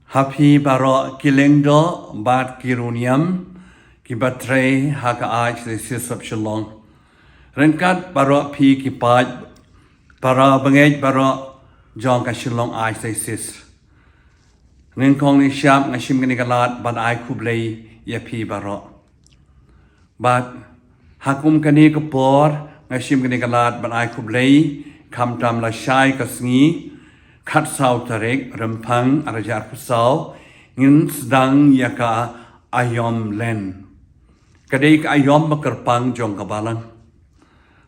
Happy baro kilengdo bat kiruniam ki batre haka aj se sisap shalong. Renkat baro pi ki paj para bangej baro jong ka shalong aj se sis. Nen kong ni syap ngashim gani galat bat aj kublay ya pi baro. Bat hakum kani kapor ngashim gani galat bat aj kublay kam tam la syai kasngi kat sau tarik rempang arajar pusau ngin sedang yaka Aiom Lent. Kadai ka Aiom makerpang jong kabalang.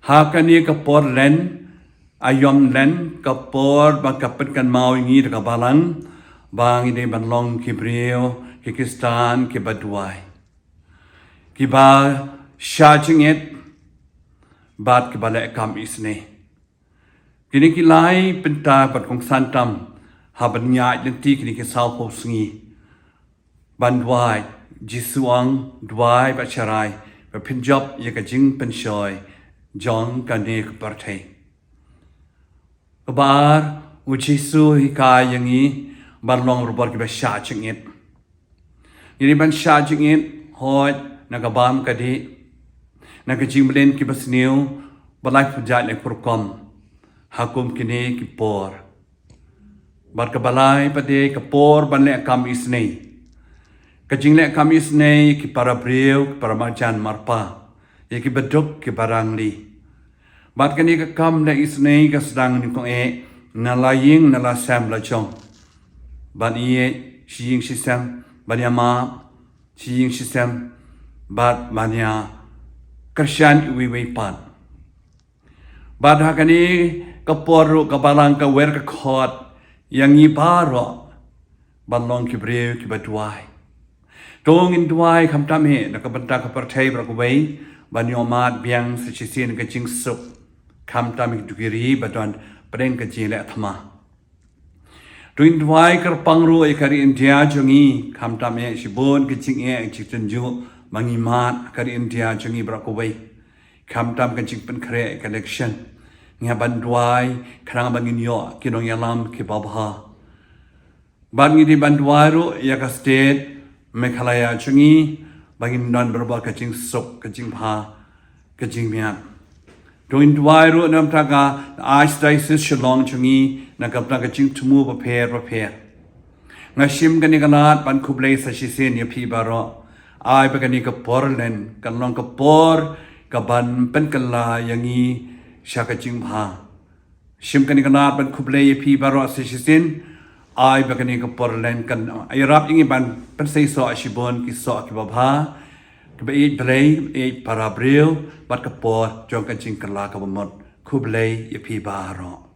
Hakani kapor Lent Aiom Lent kapor bakapet kan mau ingi kabalang bang ini banlong kibriyo kikistan kibaduai. Kiba Shah Jingit bat kiba Lehkam Isynei. Kini kilai penta pat kong santam haban nyai lenti kini kisau posengi bandwai jisuang dwai bacharai berpinjab ya kajing penshoy jong kane kepartai kabar ujisu hikai yangi barlong rubor kiba Shah Jingit ini ban Shah Jingit hoi nagabam kadi nagajing belen kiba sniu balai pujat lek prokom hakum kini kipor. Bar kabalay pade kapor ban Lehkam Isynei. Kajing Lehkam Isynei ki para brew para marjan marpa. Ya ki beduk ki barang li. Bat kani kakam na Isynei ka sedang ni kong nalaying nalasam la chong. Bat iye shiying shisam banya ma shiying shisam bat banya kersyan iwi pan. Bat hakani kapor kabalang ka wer ka khot yang ibaro balong kibreu kibadwai tong in dwai kham tam he na kabanta ka parthai bra ko wei banyomat biang sichisin ka jing sup kham tam dugiri badon preng ka jile athma tuin dwai kar pangru e kari india jongi kham tam he shibon ka jing e chitin ju mangimat kari india jongi bra ko wei kham tam ka jing pen khre collection nga bandwai khrang bangin yo kinong yalam ki babha bangi di bandwai ro ya ka state mekhalaya chungi bangin non berba ka jing sok ka jing pha ka jing mya doin dwai ro nam ta ka archdiocese shalong chungi na ka ka jing tumu ba pher nga shim gani galat ban khublei sa shisen ya phi baro ai ba gani ka porlen kan long ka por ka ban pen kala yangi Shaka Jingha. Shim kani kana ban kublay pi baro asishin ai bakani ka porlen kan ay rap ingi ban pensay so ashibon ki so ki babha ki ba eat blay eat parabril bat ka por jong kan jing kala Kabamut kublay pi baro.